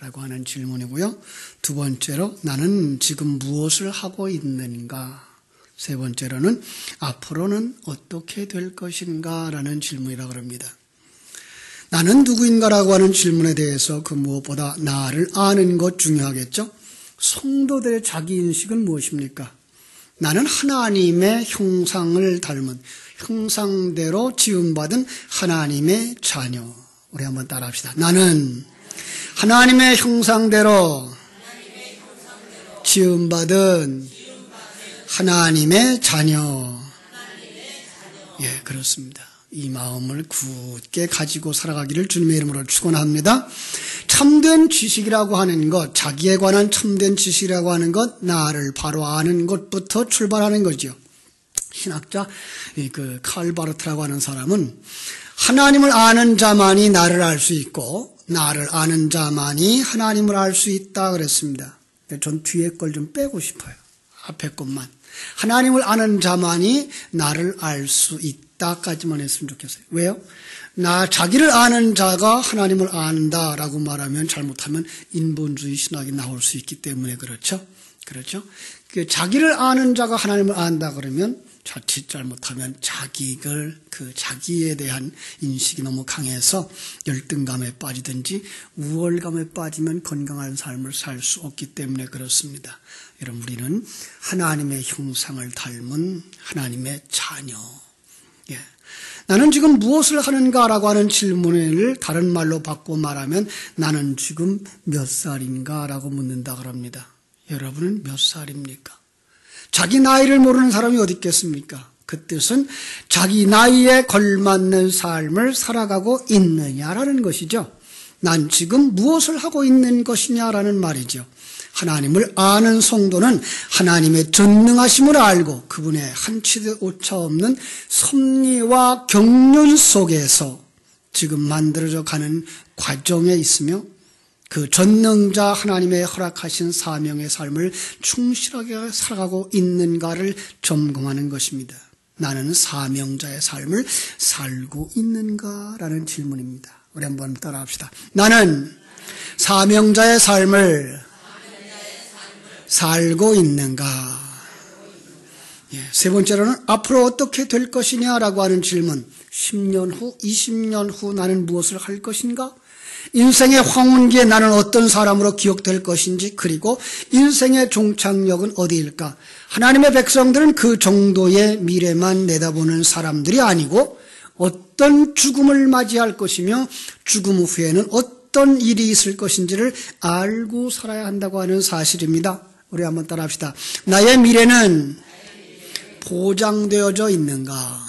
라고 하는 질문이고요. 두 번째로 나는 지금 무엇을 하고 있는가? 세 번째로는 앞으로는 어떻게 될 것인가? 라는 질문이라고 합니다. 나는 누구인가라고 하는 질문에 대해서 그 무엇보다 나를 아는 것 중요하겠죠? 성도들의 자기인식은 무엇입니까? 나는 하나님의 형상을 닮은 형상대로 지음받은 하나님의 자녀. 우리 한번 따라합시다. 나는 하나님의 형상대로 지음받은 하나님의 자녀. 예, 그렇습니다. 이 마음을 굳게 가지고 살아가기를 주님의 이름으로 축원합니다. 참된 지식이라고 하는 것, 자기에 관한 참된 지식이라고 하는 것, 나를 바로 아는 것부터 출발하는 거죠. 신학자 칼 바르트라고 하는 사람은 하나님을 아는 자만이 나를 알 수 있고 나를 아는 자만이 하나님을 알 수 있다 그랬습니다. 전 뒤에 걸 좀 빼고 싶어요. 앞에 것만. 하나님을 아는 자만이 나를 알 수 있다까지만 했으면 좋겠어요. 왜요? 자기를 아는 자가 하나님을 안다라고 말하면 잘못하면 인본주의 신학이 나올 수 있기 때문에 그렇죠. 그렇죠? 자기를 아는 자가 하나님을 안다 그러면 자칫 잘못하면 자기에 대한 인식이 너무 강해서 열등감에 빠지든지 우월감에 빠지면 건강한 삶을 살 수 없기 때문에 그렇습니다. 여러분, 우리는 하나님의 형상을 닮은 하나님의 자녀. 예. 나는 지금 무엇을 하는가라고 하는 질문을 다른 말로 바꿔 말하면 나는 지금 몇 살인가라고 묻는다 그럽니다. 여러분은 몇 살입니까? 자기 나이를 모르는 사람이 어디 있겠습니까? 그 뜻은 자기 나이에 걸맞는 삶을 살아가고 있느냐라는 것이죠. 난 지금 무엇을 하고 있는 것이냐라는 말이죠. 하나님을 아는 성도는 하나님의 전능하심을 알고 그분의 한치도 오차 없는 섭리와 경륜 속에서 지금 만들어져 가는 과정에 있으며 그 전능자 하나님의 허락하신 사명의 삶을 충실하게 살아가고 있는가를 점검하는 것입니다. 나는 사명자의 삶을 살고 있는가라는 질문입니다. 우리 한번 따라합시다. 나는 사명자의 삶을 살고 있는가? 예, 세 번째로는 앞으로 어떻게 될 것이냐라고 하는 질문. 10년 후, 20년 후 나는 무엇을 할 것인가? 인생의 황혼기에 나는 어떤 사람으로 기억될 것인지, 그리고 인생의 종착역은 어디일까? 하나님의 백성들은 그 정도의 미래만 내다보는 사람들이 아니고 어떤 죽음을 맞이할 것이며 죽음 후에는 어떤 일이 있을 것인지를 알고 살아야 한다고 하는 사실입니다. 우리 한번 따라합시다. 나의 미래는 보장되어져 있는가?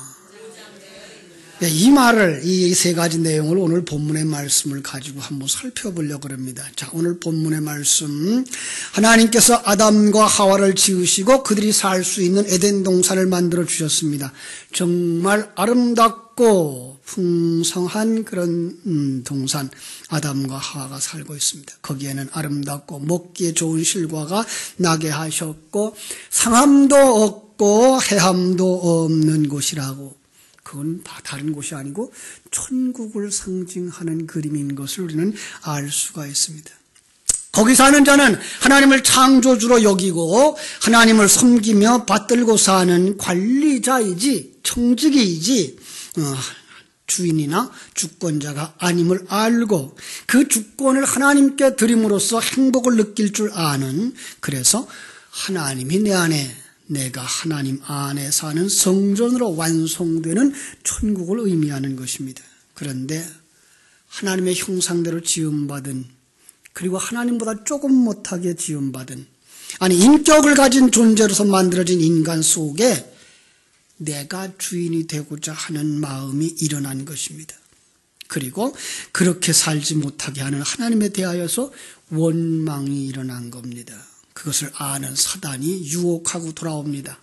이 말을, 이 세 가지 내용을 오늘 본문의 말씀을 가지고 한번 살펴보려고 합니다. 자, 오늘 본문의 말씀. 하나님께서 아담과 하와를 지으시고 그들이 살 수 있는 에덴 동산을 만들어 주셨습니다. 정말 아름답고 풍성한 그런 동산, 아담과 하와가 살고 있습니다. 거기에는 아름답고 먹기에 좋은 실과가 나게 하셨고 상함도 없고 해함도 없는 곳이라고. 그건 다 다른 곳이 아니고 천국을 상징하는 그림인 것을 우리는 알 수가 있습니다. 거기 사는 자는 하나님을 창조주로 여기고 하나님을 섬기며 받들고 사는 관리자이지 청지기이지 주인이나 주권자가 아님을 알고 그 주권을 하나님께 드림으로써 행복을 느낄 줄 아는, 그래서 하나님이 내 안에, 내가 하나님 안에 사는 성전으로 완성되는 천국을 의미하는 것입니다. 그런데 하나님의 형상대로 지음받은, 그리고 하나님보다 조금 못하게 지음받은, 인격을 가진 존재로서 만들어진 인간 속에 내가 주인이 되고자 하는 마음이 일어난 것입니다. 그리고 그렇게 살지 못하게 하는 하나님에 대하여서 원망이 일어난 겁니다. 그것을 아는 사단이 유혹하고 돌아옵니다.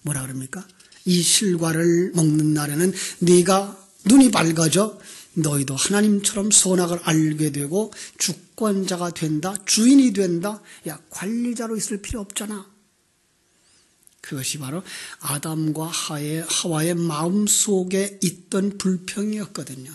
뭐라 그럽니까? 이 실과를 먹는 날에는 네가 눈이 밝아져 너희도 하나님처럼 선악을 알게 되고 주권자가 된다, 주인이 된다. 야, 관리자로 있을 필요 없잖아. 그것이 바로 아담과 하와의 마음 속에 있던 불평이었거든요.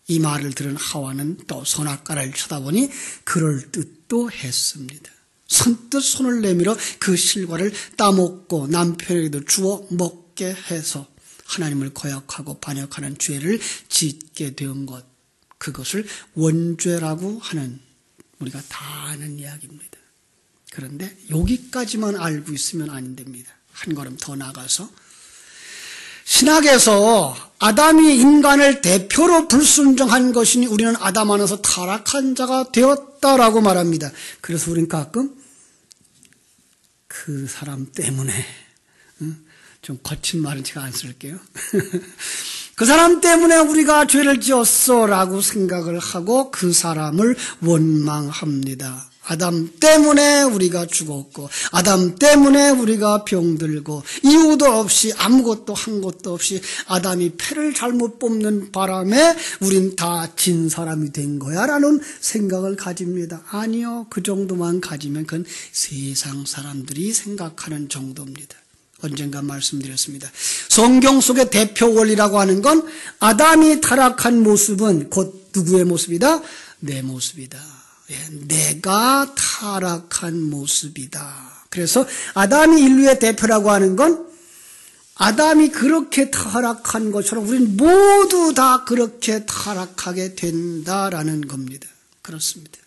이 말을 들은 하와는 또 선악과를 쳐다보니 그럴 듯도 했습니다. 선뜻 손을 내밀어 그 실과를 따먹고 남편에게도 주어 먹게 해서 하나님을 거역하고 반역하는 죄를 짓게 된 것, 그것을 원죄라고 하는, 우리가 다 아는 이야기입니다. 그런데 여기까지만 알고 있으면 안 됩니다. 한 걸음 더 나가서 신학에서 아담이 인간을 대표로 불순종한 것이니 우리는 아담 안에서 타락한 자가 되었다라고 말합니다. 그래서 우리는 가끔 그 사람 때문에, 좀 거친 말은 제가 안 쓸게요. 그 사람 때문에 우리가 죄를 지었어 라고 생각을 하고 그 사람을 원망합니다. 아담 때문에 우리가 죽었고, 아담 때문에 우리가 병들고, 이유도 없이 아무것도 한 것도 없이 아담이 패를 잘못 뽑는 바람에 우린 다 진 사람이 된 거야 라는 생각을 가집니다. 아니요, 그 정도만 가지면 그건 세상 사람들이 생각하는 정도입니다. 언젠가 말씀드렸습니다. 성경 속의 대표 원리라고 하는 건 아담이 타락한 모습은 곧 누구의 모습이다? 내 모습이다. 내가 타락한 모습이다. 그래서 아담이 인류의 대표라고 하는 건 아담이 그렇게 타락한 것처럼 우리는 모두 다 그렇게 타락하게 된다라는 겁니다. 그렇습니다.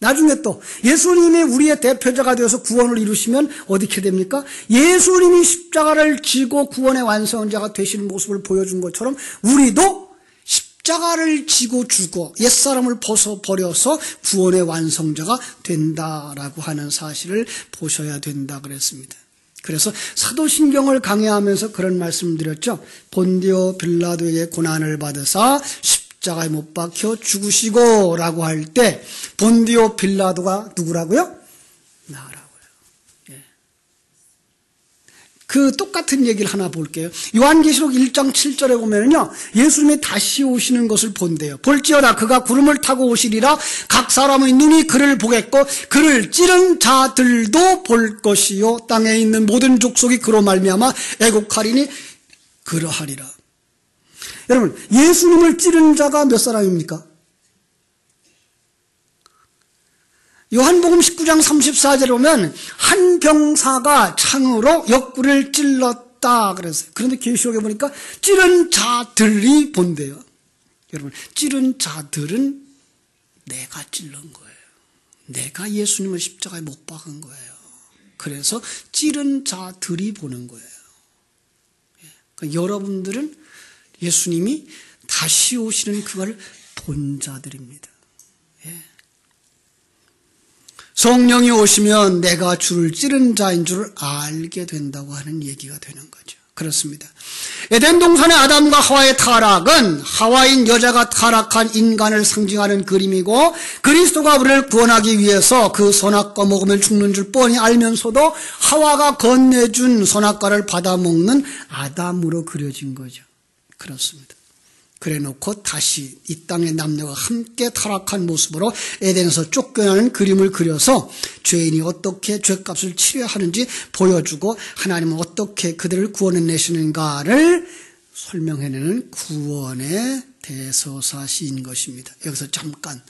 나중에 또 예수님이 우리의 대표자가 되어서 구원을 이루시면 어떻게 됩니까? 예수님이 십자가를 지고 구원의 완성자가 되신 모습을 보여준 것처럼 우리도 십자가를 지고 죽어 옛사람을 벗어버려서 구원의 완성자가 된다라고 하는 사실을 보셔야 된다 그랬습니다. 그래서 사도신경을 강해하면서 그런 말씀드렸죠. 본디오 빌라도에게 고난을 받으사 십자가에 못 박혀 죽으시고 라고 할 때 본디오 빌라도가 누구라고요? 나라고요. 예. 그 똑같은 얘기를 하나 볼게요. 요한계시록 1장 7절에 보면요, 예수님이 다시 오시는 것을 본대요. 볼지어다 그가 구름을 타고 오시리라. 각 사람의 눈이 그를 보겠고 그를 찌른 자들도 볼 것이요 땅에 있는 모든 족속이 그로 말미암아 애곡하리니 그러하리라. 여러분, 예수님을 찌른 자가 몇 사람입니까? 요한복음 19장 34절에 보면 한 병사가 창으로 옆구리를 찔렀다 그랬어요. 그런데 계시록에 보니까 찌른 자들이 본대요. 여러분, 찌른 자들은 내가 찔른 거예요. 내가 예수님을 십자가에 못 박은 거예요. 그래서 찌른 자들이 보는 거예요. 그러니까 여러분들은 예수님이 다시 오시는 그걸 본 자들입니다. 예. 성령이 오시면 내가 주를 찌른 자인 줄 알게 된다고 하는 얘기가 되는 거죠. 그렇습니다. 에덴 동산의 아담과 하와의 타락은 하와인 여자가 타락한 인간을 상징하는 그림이고, 그리스도가 우리를 구원하기 위해서 그 선악과 먹으면 죽는 줄 뻔히 알면서도 하와가 건네준 선악과를 받아먹는 아담으로 그려진 거죠. 그렇습니다. 그래놓고 다시 이 땅의 남녀가 함께 타락한 모습으로 에덴에서 쫓겨나는 그림을 그려서 죄인이 어떻게 죄값을 치러야 하는지 보여주고 하나님은 어떻게 그들을 구원해내시는가를 설명해내는 구원의 대서사시인 것입니다. 여기서 잠깐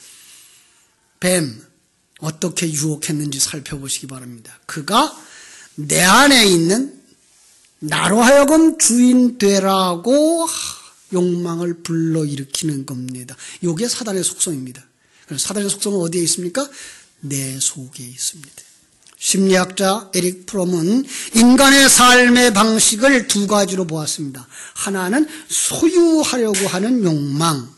뱀 어떻게 유혹했는지 살펴보시기 바랍니다. 그가 내 안에 있는 나로 하여금 주인 되라고 욕망을 불러일으키는 겁니다. 이게 사단의 속성입니다. 그래서 사단의 속성은 어디에 있습니까? 내 속에 있습니다. 심리학자 에릭 프롬은 인간의 삶의 방식을 두 가지로 보았습니다. 하나는 소유하려고 하는 욕망,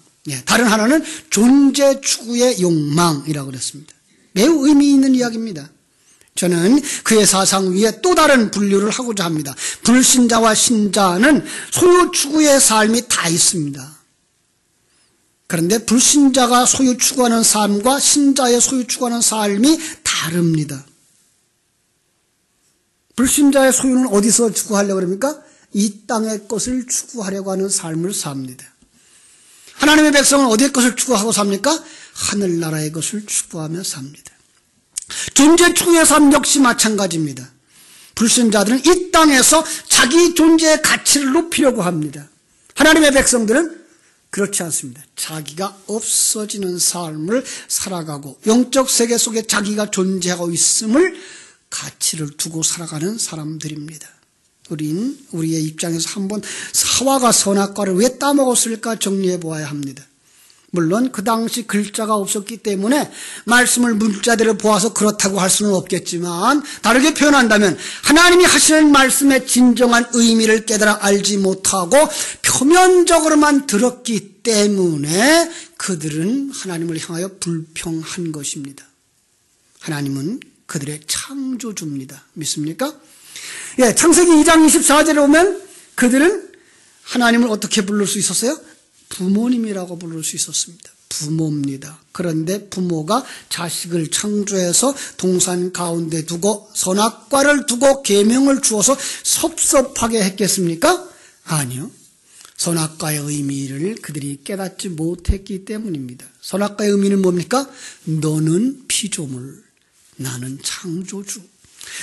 다른 하나는 존재 추구의 욕망이라고 그랬습니다. 매우 의미 있는 이야기입니다. 저는 그의 사상 위에 또 다른 분류를 하고자 합니다. 불신자와 신자는 소유 추구의 삶이 다 있습니다. 그런데 불신자가 소유 추구하는 삶과 신자의 소유 추구하는 삶이 다릅니다. 불신자의 소유는 어디서 추구하려고 합니까? 이 땅의 것을 추구하려고 하는 삶을 삽니다. 하나님의 백성은 어디의 것을 추구하고 삽니까? 하늘나라의 것을 추구하며 삽니다. 존재 추구의 삶 역시 마찬가지입니다. 불신자들은 이 땅에서 자기 존재의 가치를 높이려고 합니다. 하나님의 백성들은 그렇지 않습니다. 자기가 없어지는 삶을 살아가고 영적 세계 속에 자기가 존재하고 있음을 가치를 두고 살아가는 사람들입니다. 우리의 입장에서 한번 사과가 선악과를 왜 따먹었을까 정리해 보아야 합니다. 물론 그 당시 글자가 없었기 때문에 말씀을 문자대로 보아서 그렇다고 할 수는 없겠지만, 다르게 표현한다면 하나님이 하시는 말씀의 진정한 의미를 깨달아 알지 못하고 표면적으로만 들었기 때문에 그들은 하나님을 향하여 불평한 것입니다. 하나님은 그들의 창조주입니다. 믿습니까? 예, 창세기 2장 24절에 보면 그들은 하나님을 어떻게 부를 수 있었어요? 부모님이라고 부를 수 있었습니다. 부모입니다. 그런데 부모가 자식을 창조해서 동산 가운데 두고 선악과를 두고 계명을 주어서 섭섭하게 했겠습니까? 아니요. 선악과의 의미를 그들이 깨닫지 못했기 때문입니다. 선악과의 의미는 뭡니까? 너는 피조물, 나는 창조주.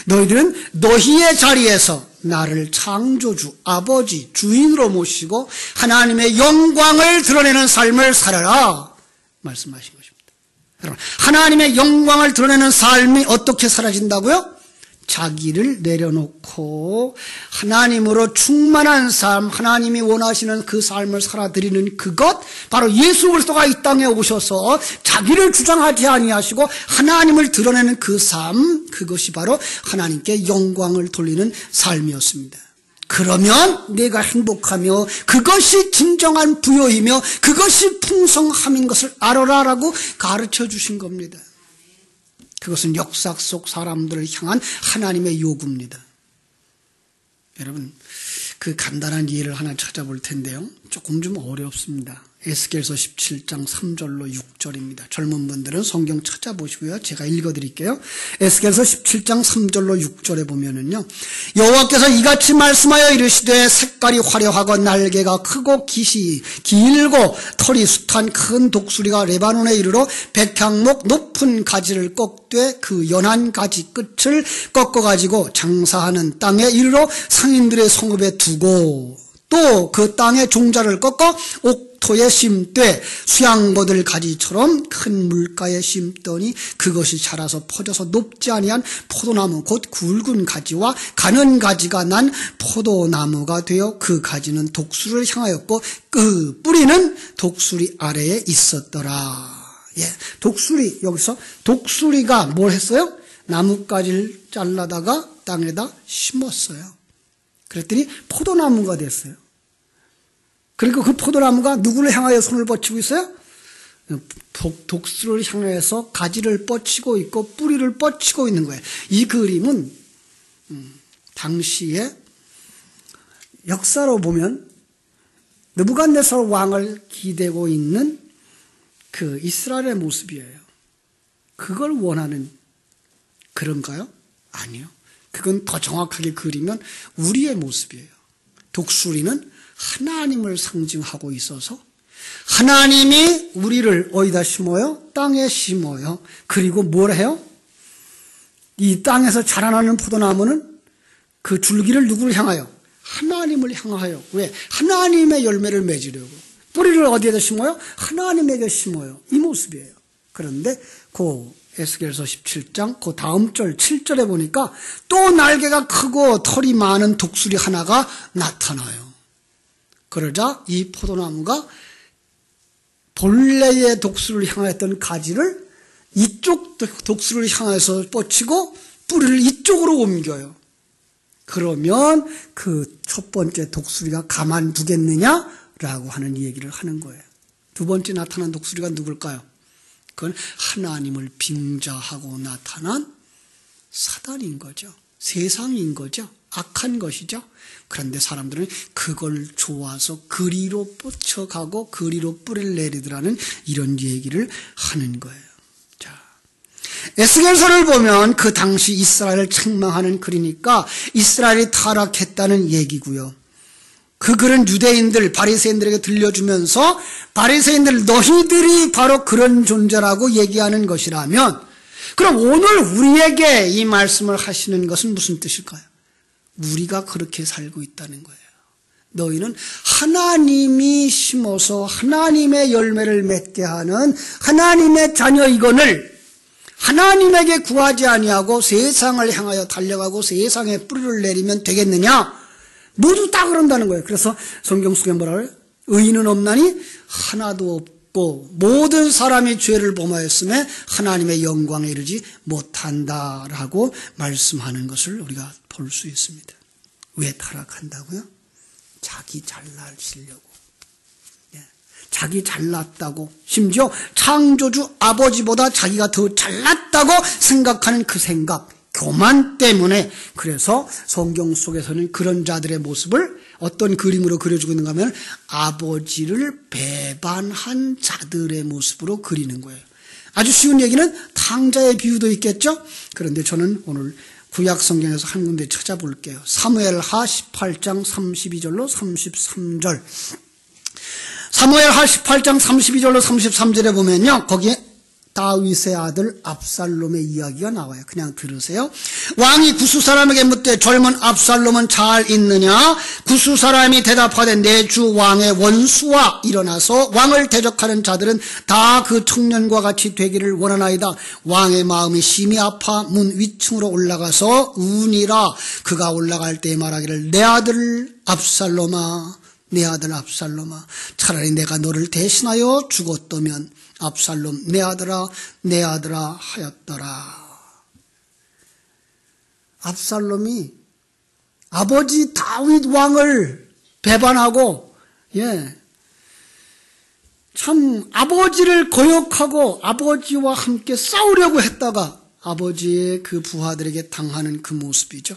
너희들은 너희의 자리에서 나를 창조주, 아버지, 주인으로 모시고 하나님의 영광을 드러내는 삶을 살아라 말씀하신 것입니다. 여러분, 하나님의 영광을 드러내는 삶이 어떻게 사라진다고요? 자기를 내려놓고 하나님으로 충만한 삶, 하나님이 원하시는 그 삶을 살아드리는 그것, 바로 예수 그리스도가 이 땅에 오셔서 자기를 주장하지 아니하시고 하나님을 드러내는 그 삶, 그것이 바로 하나님께 영광을 돌리는 삶이었습니다. 그러면 내가 행복하며 그것이 진정한 부요이며 그것이 풍성함인 것을 알아라라고 가르쳐 주신 겁니다. 그것은 역사 속 사람들을 향한 하나님의 요구입니다. 여러분, 그 간단한 이해를 하나 찾아볼 텐데요. 조금 좀 어렵습니다. 에스겔서 17장 3절로 6절입니다. 젊은 분들은 성경 찾아보시고요. 제가 읽어드릴게요. 에스겔서 17장 3절로 6절에 보면은요. 여호와께서 이같이 말씀하여 이르시되 색깔이 화려하고 날개가 크고 깃이 길고 털이 숱한 큰 독수리가 레바논에 이르러 백향목 높은 가지를 꺾되 그 연한 가지 끝을 꺾어가지고 장사하는 땅에 이르러 상인들의 성읍에 두고 또 그 땅의 종자를 꺾어 옥토에 심되 수양버들 가지처럼 큰 물가에 심더니 그것이 자라서 퍼져서 높지 아니한 포도나무 곧 굵은 가지와 가는 가지가 난 포도나무가 되어 그 가지는 독수리를 향하였고 그 뿌리는 독수리 아래에 있었더라. 예, 독수리, 여기서 독수리가 뭘 했어요? 나뭇가지를 잘라다가 땅에다 심었어요. 그랬더니 포도나무가 됐어요. 그리고 그 포도나무가 누구를 향하여 손을 뻗치고 있어요? 독수리를 향해서 가지를 뻗치고 있고 뿌리를 뻗치고 있는 거예요. 이 그림은 당시에 역사로 보면 느부갓네살 왕을 기대고 있는 그 이스라엘의 모습이에요. 그걸 원하는 그런가요? 아니요. 그건 더 정확하게 그리면 우리의 모습이에요. 독수리는 하나님을 상징하고 있어서 하나님이 우리를 어디다 심어요? 땅에 심어요. 그리고 뭘 해요? 이 땅에서 자라나는 포도나무는 그 줄기를 누구를 향하여? 하나님을 향하여. 왜? 하나님의 열매를 맺으려고. 뿌리를 어디에다 심어요? 하나님에게 심어요. 이 모습이에요. 그런데 그 에스겔서 17장 그 다음 절 7절에 보니까 또 날개가 크고 털이 많은 독수리 하나가 나타나요. 그러자 이 포도나무가 본래의 독수리를 향했던 가지를 이쪽 독수리를 향해서 뻗치고 뿌리를 이쪽으로 옮겨요. 그러면 그 첫 번째 독수리가 가만두겠느냐라고 하는 얘기를 하는 거예요. 두 번째 나타난 독수리가 누굴까요? 그건 하나님을 빙자하고 나타난 사단인 거죠. 세상인 거죠. 악한 것이죠. 그런데 사람들은 그걸 좋아서 그리로 뻗쳐가고 그리로 뿌리를 내리더라는 이런 얘기를 하는 거예요. 자, 에스겔서를 보면 그 당시 이스라엘을 책망하는 글이니까 이스라엘이 타락했다는 얘기고요. 그 글은 유대인들, 바리새인들에게 들려주면서 바리새인들 너희들이 바로 그런 존재라고 얘기하는 것이라면 그럼 오늘 우리에게 이 말씀을 하시는 것은 무슨 뜻일까요? 우리가 그렇게 살고 있다는 거예요. 너희는 하나님이 심어서 하나님의 열매를 맺게 하는 하나님의 자녀이거늘 하나님에게 구하지 아니하고 세상을 향하여 달려가고 세상에 뿌리를 내리면 되겠느냐? 모두 다 그런다는 거예요. 그래서 성경 속에 뭐라 그래요? 의인은 없나니 하나도 없고 모든 사람이 죄를 범하였음에 하나님의 영광에 이르지 못한다라고 말씀하는 것을 우리가 볼 수 있습니다. 왜 타락한다고요? 자기 잘나시려고. 자기 잘났다고, 심지어 창조주 아버지보다 자기가 더 잘났다고 생각하는 그 생각, 교만 때문에. 그래서 성경 속에서는 그런 자들의 모습을 어떤 그림으로 그려주고 있는가 하면 아버지를 배반한 자들의 모습으로 그리는 거예요. 아주 쉬운 얘기는 탕자의 비유도 있겠죠? 그런데 저는 오늘 구약 성경에서 한 군데 찾아볼게요. 사무엘하 18장 32절로 33절. 사무엘하 18장 32절로 33절에 보면요, 거기에 다윗의 아들 압살롬의 이야기가 나와요. 그냥 들으세요. 왕이 구스 사람에게 묻되 젊은 압살롬은 잘 있느냐? 구스 사람이 대답하되 내 주 왕의 원수와 일어나서 왕을 대적하는 자들은 다 그 청년과 같이 되기를 원하나이다. 왕의 마음이 심히 아파 문 위층으로 올라가서 우니라. 그가 올라갈 때 말하기를 내 아들 압살롬아, 내 아들 압살롬아, 차라리 내가 너를 대신하여 죽었다면 압살롬 내 아들아 내 아들아 하였더라. 압살롬이 아버지 다윗 왕을 배반하고, 참 아버지를 거역하고 아버지와 함께 싸우려고 했다가 아버지의 그 부하들에게 당하는 그 모습이죠.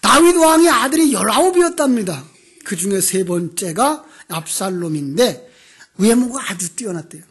다윗 왕의 아들이 19이었답니다. 그 중에 세 번째가 압살롬인데 외모가 아주 뛰어났대요.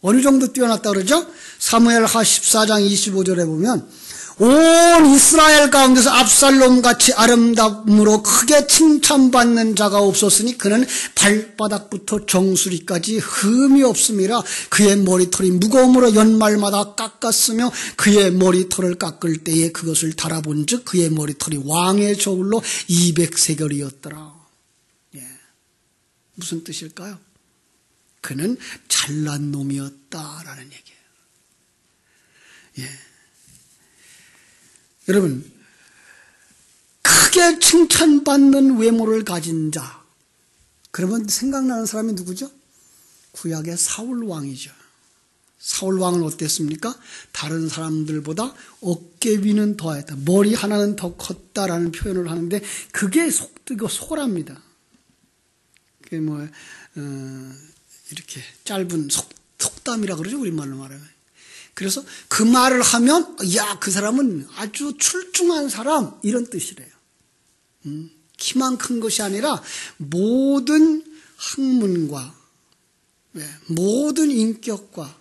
어느 정도 뛰어났다 그러죠? 사무엘하 14장 25절에 보면 온 이스라엘 가운데서 압살롬같이 아름다움으로 크게 칭찬받는 자가 없었으니 그는 발바닥부터 정수리까지 흠이 없음이라. 그의 머리털이 무거움으로 연말마다 깎았으며 그의 머리털을 깎을 때에 그것을 달아본 즉 그의 머리털이 왕의 저울로 200세겔이었더라. 무슨 뜻일까요? 그는 잘난 놈이었다라는 얘기예요. 여러분, 크게 칭찬받는 외모를 가진 자, 그러면 생각나는 사람이 누구죠? 구약의 사울 왕이죠. 사울 왕은 어땠습니까? 다른 사람들보다 어깨 위는 더하였다. 머리 하나는 더 컸다라는 표현을 하는데 그게 소랍니다. 그게 이렇게 짧은 속담이라 그러죠, 우리말로 말하면. 그래서 그 말을 하면, 야, 그 사람은 아주 출중한 사람, 이런 뜻이래요. 키만 큰 것이 아니라 모든 학문과 모든 인격과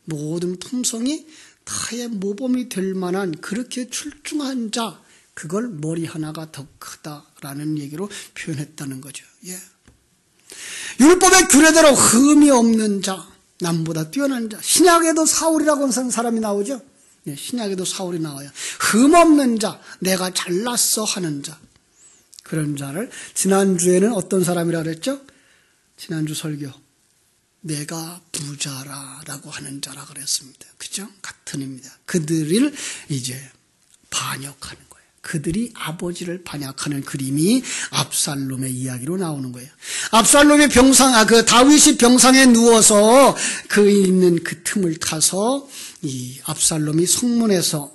모든 품성이 다의 모범이 될 만한 그렇게 출중한 자, 그걸 머리 하나가 더 크다라는 얘기로 표현했다는 거죠. 율법의 규례대로 흠이 없는 자, 남보다 뛰어난 자. 신약에도 사울이라고 하는 사람이 나오죠. 신약에도 사울이 나와요. 흠 없는 자, 내가 잘났어 하는 자. 그런 자를 지난주에는 어떤 사람이라 그랬죠? 지난주 설교. 내가 부자라라고 하는 자라 그랬습니다. 그죠? 같은 의미입니다. 그들을 이제 반역하는 거예요. 그들이 아버지를 반역하는 그림이 압살롬의 이야기로 나오는 거예요. 압살롬이 다윗이 병상에 누워서 그 있는 그 틈을 타서 이 압살롬이 성문에서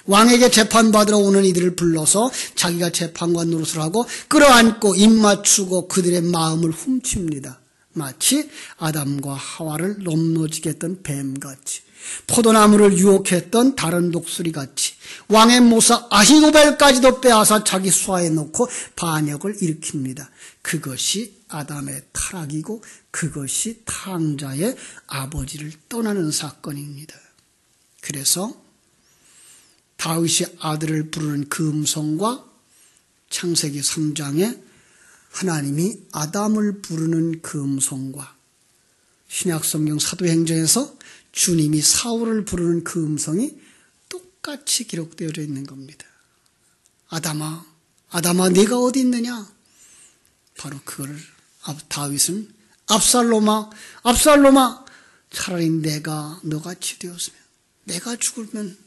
왕에게 재판받으러 오는 이들을 불러서 자기가 재판관 노릇을 하고 끌어안고 입맞추고 그들의 마음을 훔칩니다. 마치 아담과 하와를 넘어지게 했던 뱀같이, 포도나무를 유혹했던 다른 독수리같이 왕의 모사 아히도벨까지도 빼앗아 자기 수하에 놓고 반역을 일으킵니다. 그것이 아담의 타락이고 그것이 탕자의 아버지를 떠나는 사건입니다. 그래서 다윗이 아들을 부르는 그 음성과 창세기 3장에 하나님이 아담을 부르는 그 음성과 신약성경 사도행전에서 주님이 사울을 부르는 그 음성이 똑같이 기록되어 있는 겁니다. 아담아, 아담아, 네가 어디 있느냐? 바로 그걸 다윗은 압살롬아 차라리 내가 너같이 되었으면 내가 죽으면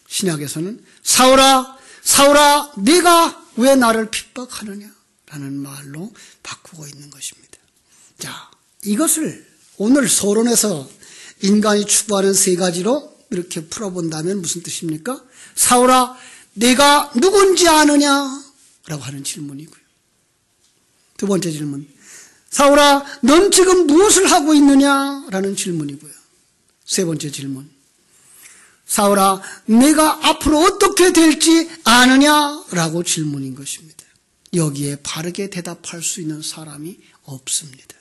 신약에서는 사울아 네가 왜 나를 핍박하느냐 라는 말로 바꾸고 있는 것입니다. 자, 이것을 오늘 서론에서 인간이 추구하는 세 가지로 이렇게 풀어본다면 무슨 뜻입니까? 사울아 네가 누군지 아느냐 라고 하는 질문이고요. 두 번째 질문, 사울아 넌 지금 무엇을 하고 있느냐 라는 질문이고요. 세 번째 질문, 사울아 내가 앞으로 어떻게 될지 아느냐 라고 질문인 것입니다. 여기에 바르게 대답할 수 있는 사람이 없습니다.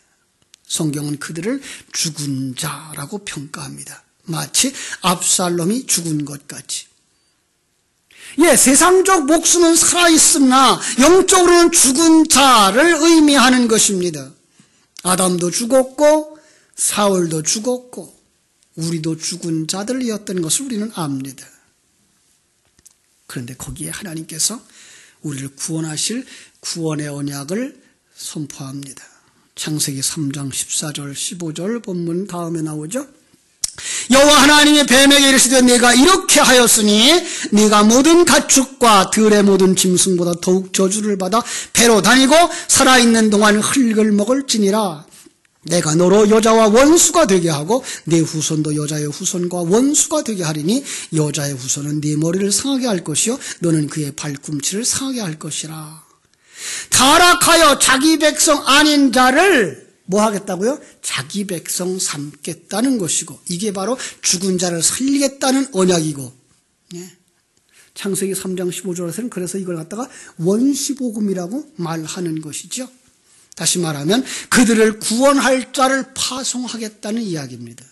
성경은 그들을 죽은 자라고 평가합니다. 마치 압살롬이 죽은 것 같이. 세상적 목숨은 살아있으나 영적으로는 죽은 자를 의미하는 것입니다. 아담도 죽었고 사울도 죽었고 우리도 죽은 자들이었던 것을 우리는 압니다. 그런데 거기에 하나님께서 우리를 구원하실 구원의 언약을 선포합니다. 창세기 3장 14절 15절 본문 다음에 나오죠. 여호와 하나님의 뱀에게 이르시되 내가 이렇게 하였으니 네가 모든 가축과 들의 모든 짐승보다 더욱 저주를 받아 배로 다니고 살아있는 동안 흙을 먹을지니라. 내가 너로 여자와 원수가 되게 하고 네 후손도 여자의 후손과 원수가 되게 하리니 여자의 후손은 네 머리를 상하게 할 것이요 너는 그의 발꿈치를 상하게 할 것이라. 타락하여 자기 백성 아닌 자를 뭐 하겠다고요? 자기 백성 삼겠다는 것이고, 이게 바로 죽은 자를 살리겠다는 언약이고, 창세기 3장 15절에서는 그래서 이걸 갖다가 원시복음이라고 말하는 것이죠. 다시 말하면 그들을 구원할 자를 파송하겠다는 이야기입니다.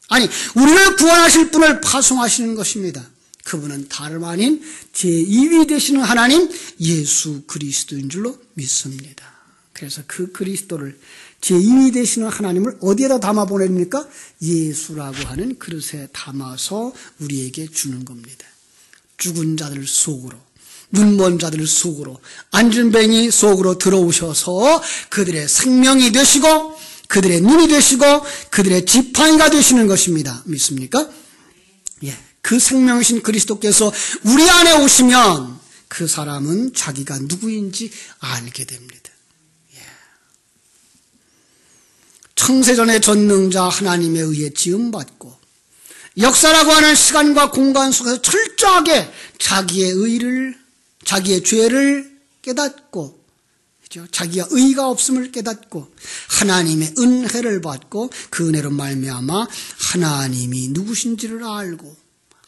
아니, 우리를 구원하실 분을 파송하시는 것입니다. 그분은 다름 아닌 제2위 되시는 하나님 예수 그리스도인 줄로 믿습니다. 그래서 그 그리스도를 제2위 되시는 하나님을 어디에다 담아 보냅니까? 예수라고 하는 그릇에 담아서 우리에게 주는 겁니다. 죽은 자들 속으로, 눈먼 자들 속으로, 안진뱅이 속으로 들어오셔서 그들의 생명이 되시고 그들의 눈이 되시고 그들의 지팡이가 되시는 것입니다. 믿습니까? 그 생명이신 그리스도께서 우리 안에 오시면 그 사람은 자기가 누구인지 알게 됩니다. 창세전의 전능자 하나님에 의해 지음받고 역사라고 하는 시간과 공간 속에서 철저하게 자기의 의를, 자기의 죄를 깨닫고, 자기가 의가 없음을 깨닫고 하나님의 은혜를 받고 그 은혜로 말미암아 하나님이 누구신지를 알고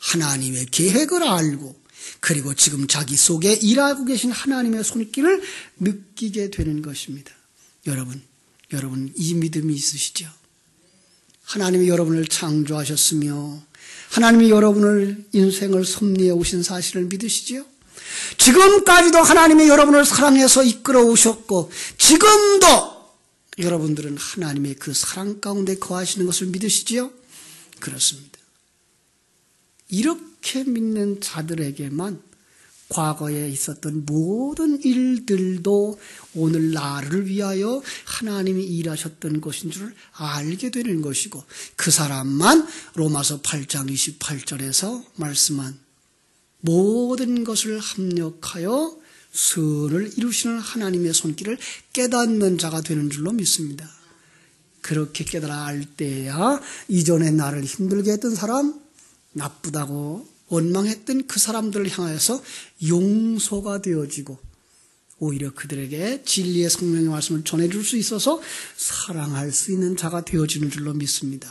하나님의 계획을 알고 그리고 지금 자기 속에 일하고 계신 하나님의 손길을 느끼게 되는 것입니다. 여러분 이 믿음이 있으시죠? 하나님이 여러분을 창조하셨으며 하나님이 여러분을 인생을 섭리해 오신 사실을 믿으시지요? 지금까지도 하나님이 여러분을 사랑해서 이끌어 오셨고 지금도 여러분들은 하나님의 그 사랑 가운데 거하시는 것을 믿으시지요? 그렇습니다. 이렇게 믿는 자들에게만 과거에 있었던 모든 일들도 오늘 나를 위하여 하나님이 일하셨던 것인 줄 알게 되는 것이고 그 사람만 로마서 8장 28절에서 말씀한 모든 것을 합력하여 선을 이루시는 하나님의 손길을 깨닫는 자가 되는 줄로 믿습니다. 그렇게 깨달아 알 때야 이전에 나를 힘들게 했던 사람, 나쁘다고 원망했던 그 사람들을 향하여서 용서가 되어지고 오히려 그들에게 진리의 성령의 말씀을 전해줄 수 있어서 사랑할 수 있는 자가 되어지는 줄로 믿습니다.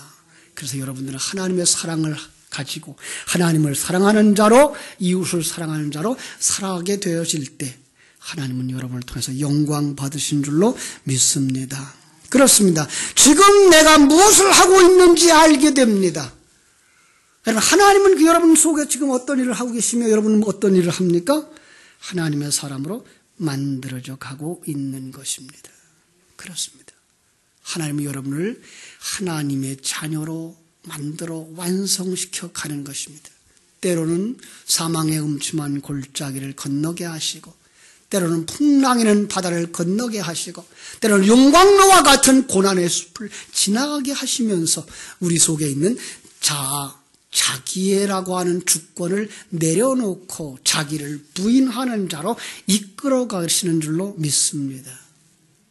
그래서 여러분들은 하나님의 사랑을 가지고 하나님을 사랑하는 자로, 이웃을 사랑하는 자로 살아가게 되어질 때 하나님은 여러분을 통해서 영광 받으신 줄로 믿습니다. 그렇습니다. 지금 내가 무엇을 하고 있는지 알게 됩니다. 여러분, 하나님은 여러분 속에 지금 어떤 일을 하고 계시며 여러분은 어떤 일을 합니까? 하나님의 사람으로 만들어져 가고 있는 것입니다. 그렇습니다. 하나님은 여러분을 하나님의 자녀로 만들어 완성시켜 가는 것입니다. 때로는 사망의 음침한 골짜기를 건너게 하시고 때로는 풍랑이는 바다를 건너게 하시고 때로는 용광로와 같은 고난의 숲을 지나가게 하시면서 우리 속에 있는 자기애라고 하는 주권을 내려놓고 자기를 부인하는 자로 이끌어 가시는 줄로 믿습니다.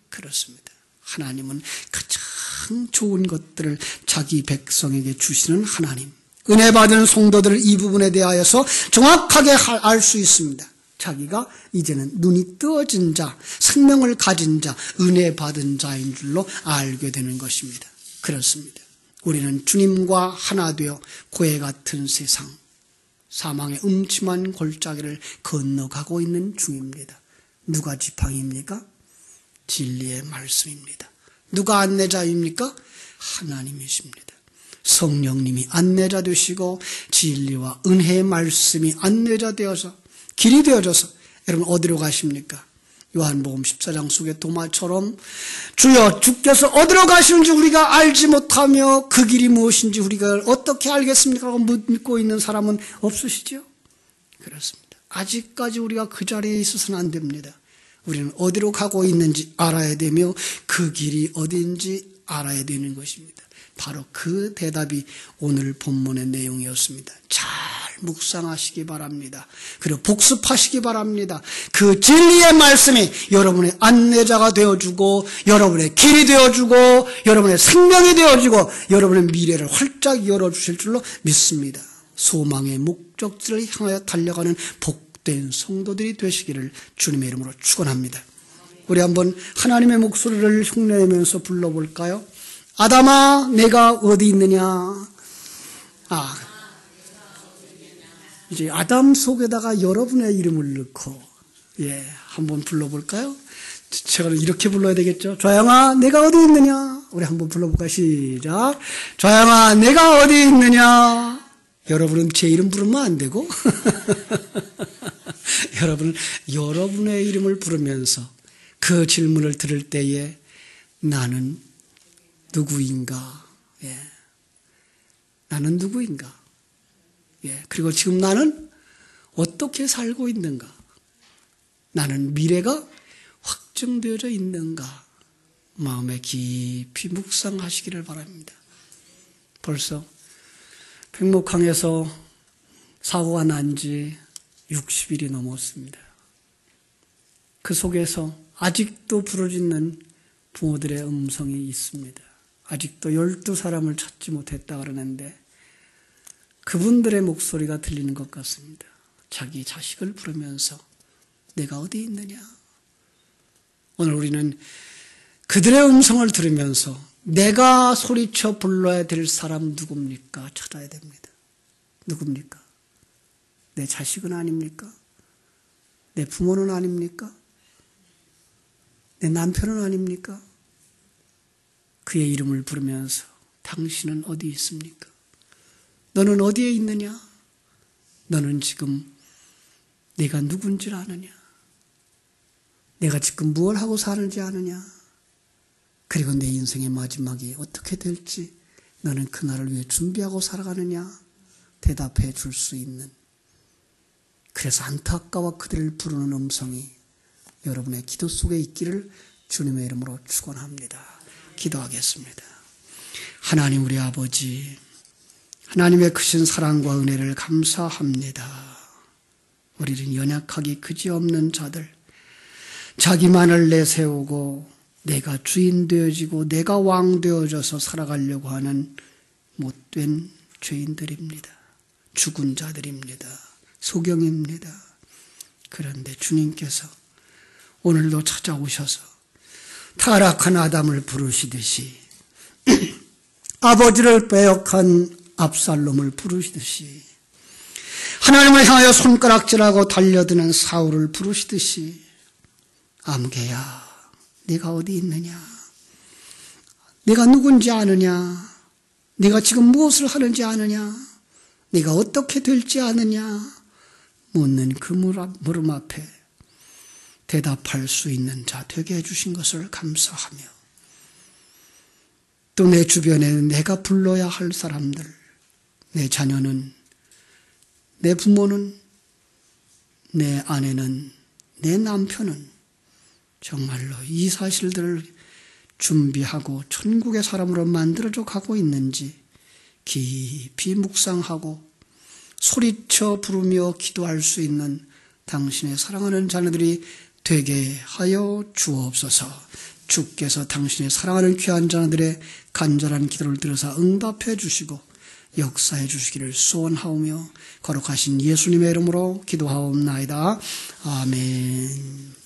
그렇습니다. 하나님은 가장 좋은 것들을 자기 백성에게 주시는 하나님. 은혜 받은 성도들은 이 부분에 대하여서 정확하게 알 수 있습니다. 자기가 이제는 눈이 뜨어진 자, 생명을 가진 자, 은혜 받은 자인 줄로 알게 되는 것입니다. 그렇습니다. 우리는 주님과 하나 되어 고해 같은 세상, 사망의 음침한 골짜기를 건너가고 있는 중입니다. 누가 지팡이입니까? 진리의 말씀입니다. 누가 안내자입니까? 하나님이십니다. 성령님이 안내자 되시고 진리와 은혜의 말씀이 안내자 되어서 길이 되어져서 여러분 어디로 가십니까? 요한복음 14장 속의 도마처럼 주여 주께서 어디로 가시는지 우리가 알지 못하며 그 길이 무엇인지 우리가 어떻게 알겠습니까? 라고 묻고 있는 사람은 없으시죠? 그렇습니다. 아직까지 우리가 그 자리에 있어서는 안 됩니다. 우리는 어디로 가고 있는지 알아야 되며 그 길이 어디인지 알아야 되는 것입니다. 바로 그 대답이 오늘 본문의 내용이었습니다. 잘 묵상하시기 바랍니다. 그리고 복습하시기 바랍니다. 그 진리의 말씀이 여러분의 안내자가 되어주고 여러분의 길이 되어주고 여러분의 생명이 되어주고 여러분의 미래를 활짝 열어주실 줄로 믿습니다. 소망의 목적지를 향하여 달려가는 복된 성도들이 되시기를 주님의 이름으로 축원합니다. 우리 한번 하나님의 목소리를 흉내내면서 불러볼까요? 아담아 내가 어디 있느냐. 이제 아담 속에다가 여러분의 이름을 넣고 한번 불러볼까요? 제가 이렇게 불러야 되겠죠. 좌양아 내가 어디 있느냐. 우리 한번 불러볼까요? 시작. 좌양아 내가 어디 있느냐. 여러분은 제 이름 부르면 안 되고 여러분은 여러분의 이름을 부르면서 그 질문을 들을 때에 나는 누구인가? 나는 누구인가? 그리고 지금 나는 어떻게 살고 있는가? 나는 미래가 확정되어져 있는가? 마음에 깊이 묵상하시기를 바랍니다. 벌써 백목항에서 사고가 난 지 60일이 넘었습니다. 그 속에서 아직도 부르짖는 부모들의 음성이 있습니다. 아직도 12사람을 찾지 못했다 그러는데 그분들의 목소리가 들리는 것 같습니다. 자기 자식을 부르면서 내가 어디 있느냐. 오늘 우리는 그들의 음성을 들으면서 내가 소리쳐 불러야 될 사람 누굽니까? 찾아야 됩니다. 누굽니까? 내 자식은 아닙니까? 내 부모는 아닙니까? 내 남편은 아닙니까? 그의 이름을 부르면서 당신은 어디 있습니까? 너는 어디에 있느냐? 너는 지금 내가 누군지 아느냐? 내가 지금 무엇을 하고 사는지 아느냐? 그리고 내 인생의 마지막이 어떻게 될지 너는 그날을 위해 준비하고 살아가느냐? 대답해 줄 수 있는, 그래서 안타까워 그들을 부르는 음성이 여러분의 기도 속에 있기를 주님의 이름으로 축원합니다. 기도하겠습니다. 하나님 우리 아버지, 하나님의 크신 사랑과 은혜를 감사합니다. 우리는 연약하기 그지없는 자들, 자기만을 내세우고 내가 주인 되어지고 내가 왕 되어져서 살아가려고 하는 못된 죄인들입니다. 죽은 자들입니다. 소경입니다. 그런데 주님께서 오늘도 찾아오셔서 타락한 아담을 부르시듯이 아버지를 빼앗은 압살롬을 부르시듯이 하나님을 향하여 손가락질하고 달려드는 사울을 부르시듯이 암개야 네가 어디 있느냐? 네가 누군지 아느냐? 네가 지금 무엇을 하는지 아느냐? 네가 어떻게 될지 아느냐? 묻는 그 물음 앞에 대답할 수 있는 자 되게 해주신 것을 감사하며 또 내 주변에 내가 불러야 할 사람들, 내 자녀는, 내 부모는, 내 아내는, 내 남편은 정말로 이 사실들을 준비하고 천국의 사람으로 만들어져 가고 있는지 깊이 묵상하고 소리쳐 부르며 기도할 수 있는 당신의 사랑하는 자녀들이 되게 하여 주옵소서. 주께서 당신의 사랑하는 귀한 자녀들의 간절한 기도를 들으사 응답해 주시고 역사해 주시기를 소원하오며 거룩하신 예수님의 이름으로 기도하옵나이다. 아멘.